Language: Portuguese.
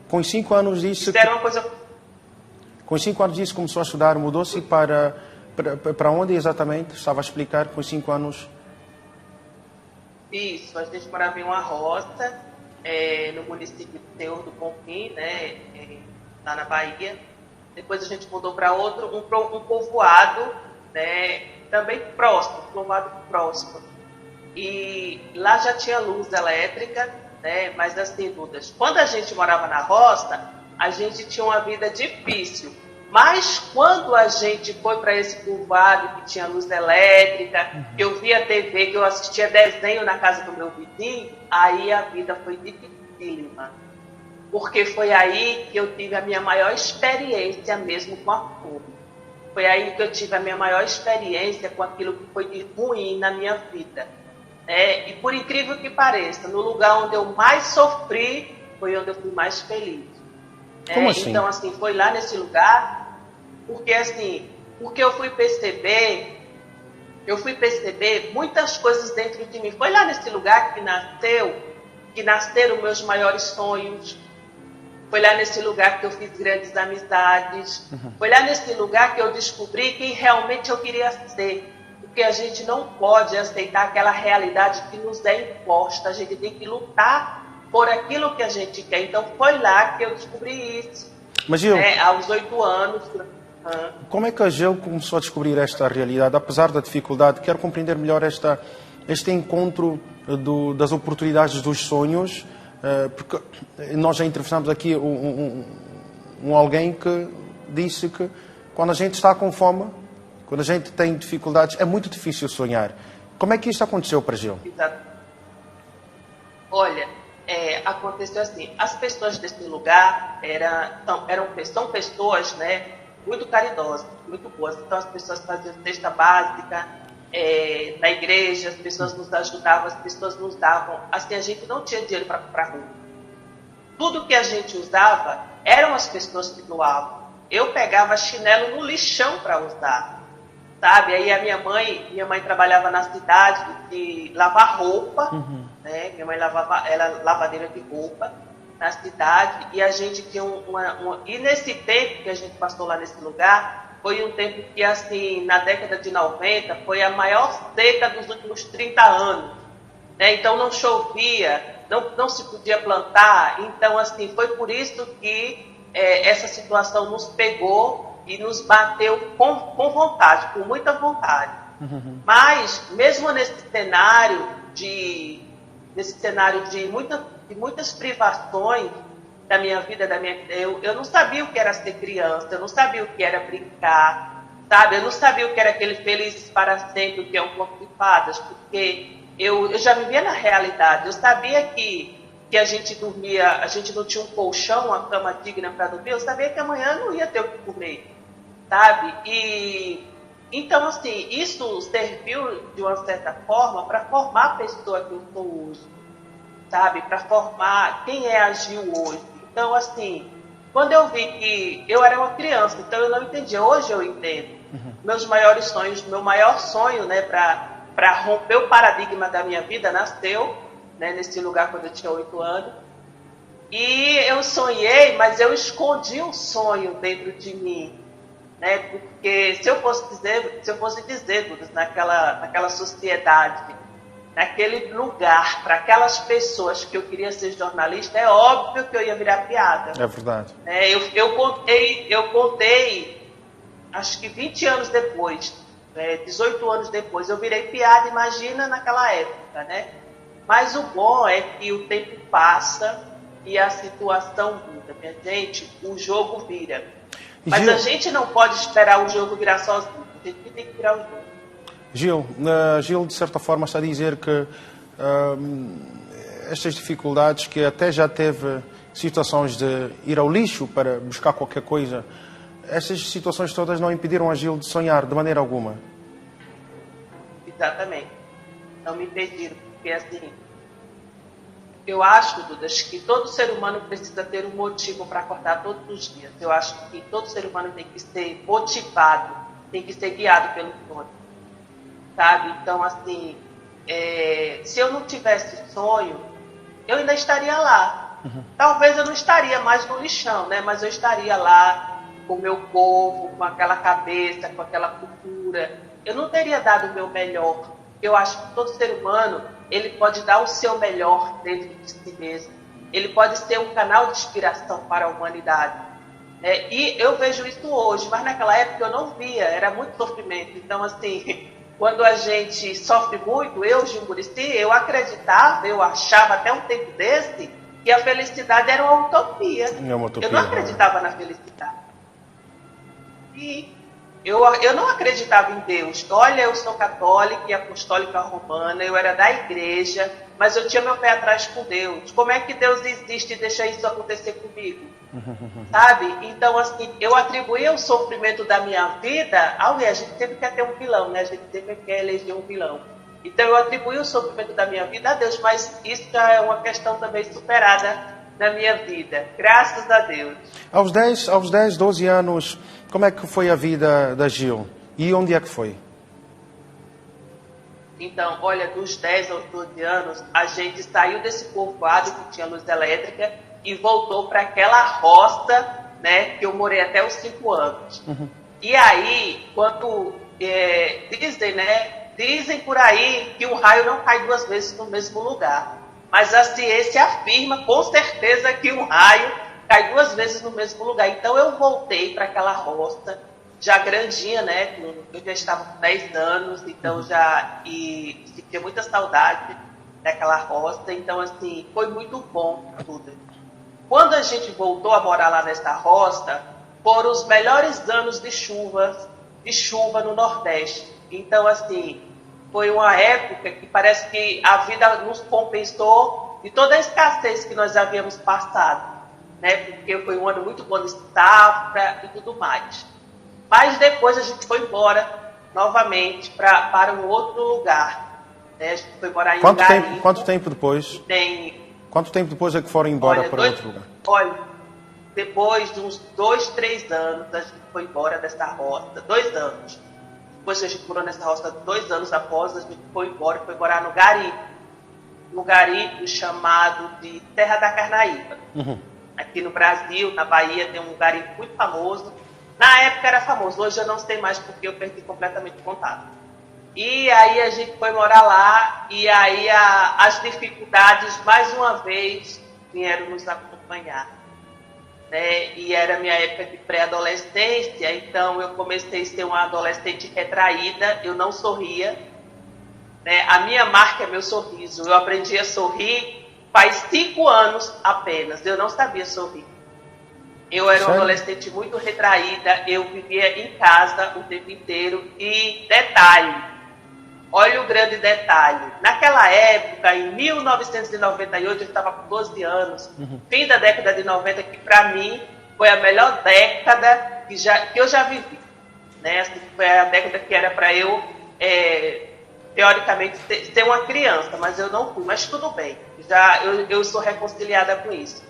Com os 5 anos disse Isso era uma coisa... Com os 5 anos disse que começou a estudar, mudou-se para onde exatamente? Estava a explicar com os 5 anos. Isso, a gente morava em uma roça, no município de Senhor do Bonfim, né, lá na Bahia. Depois a gente mudou para outro, um povoado, né, também próximo, um povoado próximo. E lá já tinha luz elétrica, né, mas assim, Dudas, quando a gente morava na roça, a gente tinha uma vida difícil. Mas quando a gente foi para esse povoado que tinha luz elétrica, que eu via TV, que eu assistia desenho na casa do meu vizinho, aí a vida foi dificílima. Porque foi aí que eu tive a minha maior experiência mesmo com a fome. Foi aí que eu tive a minha maior experiência com aquilo que foi de ruim na minha vida. E por incrível que pareça, no lugar onde eu mais sofri, foi onde eu fui mais feliz. Como assim? Então, assim, foi lá nesse lugar, porque eu fui perceber muitas coisas dentro de mim. Foi lá nesse lugar que nasceram meus maiores sonhos. Foi lá nesse lugar que eu fiz grandes amizades. Foi lá nesse lugar que eu descobri quem realmente eu queria ser. Porque a gente não pode aceitar aquela realidade que nos é imposta. A gente tem que lutar por aquilo que a gente quer. Então foi lá que eu descobri isso. Mas eu, aos 8 anos. Como é que a Gil começou a descobrir esta realidade? Apesar da dificuldade, quero compreender melhor este encontro das oportunidades dos sonhos, porque nós já entrevistamos aqui alguém que disse que quando a gente está com fome, quando a gente tem dificuldades, é muito difícil sonhar. Como é que isto aconteceu para a Gil? Exato. Olha, aconteceu assim, as pessoas desse lugar são pessoas, né, muito caridosas, muito boas. Então as pessoas faziam cesta básica na igreja, as pessoas nos ajudavam, as pessoas nos davam. Assim, a gente não tinha dinheiro para comprar roupa. Tudo que a gente usava eram as pessoas que doavam. Eu pegava chinelo no lixão para usar, sabe? Aí a minha mãe trabalhava na cidade de lavar roupa, né? Minha mãe era lavadeira de roupa na cidade, e a gente tinha E nesse tempo que a gente passou lá nesse lugar, foi um tempo que, assim, na década de 90, foi a maior seca dos últimos 30 anos. Né? Então não chovia, não se podia plantar. Então, assim, foi por isso que essa situação nos pegou e nos bateu com vontade, com muita vontade. Mas, mesmo nesse cenário de muitas privações da minha vida, eu não sabia o que era ser criança, eu não sabia o que era brincar, sabe? Eu não sabia o que era aquele felizes para sempre, o que é um conto de fadas, porque eu já vivia na realidade. Eu sabia que a gente dormia, a gente não tinha um colchão, uma cama digna para dormir, eu sabia que amanhã não ia ter o que comer, sabe? Então, assim, isso serviu de uma certa forma para formar a pessoa que eu sou hoje, sabe? Para formar quem é a Gil hoje. Então, assim, quando eu vi que eu era uma criança, então eu não entendia. Hoje eu entendo. Meus maiores sonhos, meu maior sonho, né, para romper o paradigma da minha vida, nasceu, né, nesse lugar quando eu tinha 8 anos. E eu sonhei, mas eu escondi um sonho dentro de mim. Né? Porque se eu fosse dizer, Dudas, naquela sociedade, naquele lugar, para aquelas pessoas que eu queria ser jornalista, é óbvio que eu ia virar piada. É verdade. Eu contei, acho que 20 anos depois, 18 anos depois, eu virei piada, imagina naquela época, né? Mas o bom é que o tempo passa e a situação muda, minha gente, o jogo vira. Mas Gil, a gente não pode esperar o jogo virar sozinho. A gente tem que virar o jogo. Gil, de certa forma, está a dizer que estas dificuldades, que até já teve situações de ir ao lixo para buscar qualquer coisa, essas situações todas não impediram a Gil de sonhar de maneira alguma? Exatamente. Não me impediram, porque assim... Eu acho, Dudas, que todo ser humano precisa ter um motivo para acordar todos os dias. Eu acho que todo ser humano tem que ser motivado, tem que ser guiado pelo sonho, sabe? Então, assim, se eu não tivesse sonho, eu ainda estaria lá, talvez eu não estaria mais no lixão, né? Mas eu estaria lá com o meu povo, com aquela cabeça, com aquela cultura. Eu não teria dado o meu melhor. Eu acho que todo ser humano, ele pode dar o seu melhor dentro de si mesmo. Ele pode ser um canal de inspiração para a humanidade. E eu vejo isso hoje, mas naquela época eu não via, era muito sofrimento. Então, assim, quando a gente sofre muito, eu, Gil Muricy, eu acreditava, eu achava até um tempo desse, que a felicidade era uma utopia. Eu não acreditava na felicidade. E eu não acreditava em Deus. Olha, eu sou católica e apostólica romana, eu era da igreja, mas eu tinha meu pé atrás com Deus. Como é que Deus existe e deixa isso acontecer comigo? Sabe? Então, assim, eu atribuía o sofrimento da minha vida a gente sempre quer ter um vilão, né? A gente sempre quer eleger um vilão. Então, eu atribuí o sofrimento da minha vida a Deus, mas isso já é uma questão também superada na minha vida. Graças a Deus. Aos 10, 12 anos, como é que foi a vida da Gil? E onde é que foi? Então, olha, dos 10 aos 12 anos, a gente saiu desse povoado que tinha luz elétrica e voltou para aquela roça, né, que eu morei até os 5 anos. E aí, quando dizem por aí que o raio não cai 2 vezes no mesmo lugar. Mas a ciência afirma com certeza que o raio cai 2 vezes no mesmo lugar. Então eu voltei para aquela roça, já grandinha, né? Eu já estava com 10 anos, então e sentia muita saudade daquela roça. Então, assim, foi muito bom tudo. Quando a gente voltou a morar lá nessa roça, foram os melhores anos de chuva no Nordeste. Então, assim, foi uma época que parece que a vida nos compensou de toda a escassez que nós havíamos passado, né? Porque foi um ano muito bom de safra e tudo mais. Mas depois a gente foi embora novamente para um outro lugar, né? A gente foi morar em Gari. Quanto tempo depois? Quanto tempo depois é que foram embora para outro lugar? Olha, depois de uns 2, 3 anos, a gente foi embora dessa roça. 2 anos. Depois que a gente morou nessa roça, 2 anos após, a gente foi embora, foi morar no Gari. No Gari, chamado de Terra da Carnaíba. Aqui no Brasil, na Bahia, tem um Gari muito famoso. Na época era famoso, hoje eu não sei mais porque eu perdi completamente o contato. E aí a gente foi morar lá, e aí as dificuldades, mais uma vez, vieram nos acompanhar. Né? E era minha época de pré-adolescência, então eu comecei a ser uma adolescente retraída, eu não sorria. Né? A minha marca é meu sorriso. Eu aprendi a sorrir faz 5 anos apenas, eu não sabia sorrir. Eu era uma adolescente muito retraída, eu vivia em casa o tempo inteiro. E detalhe, olha o grande detalhe, naquela época, em 1998, eu estava com 12 anos, fim da década de 90, que para mim foi a melhor década que eu já vivi. Né? Assim, foi a década que era para eu, teoricamente, ser uma criança, mas eu não fui, mas tudo bem, eu sou reconciliada com isso.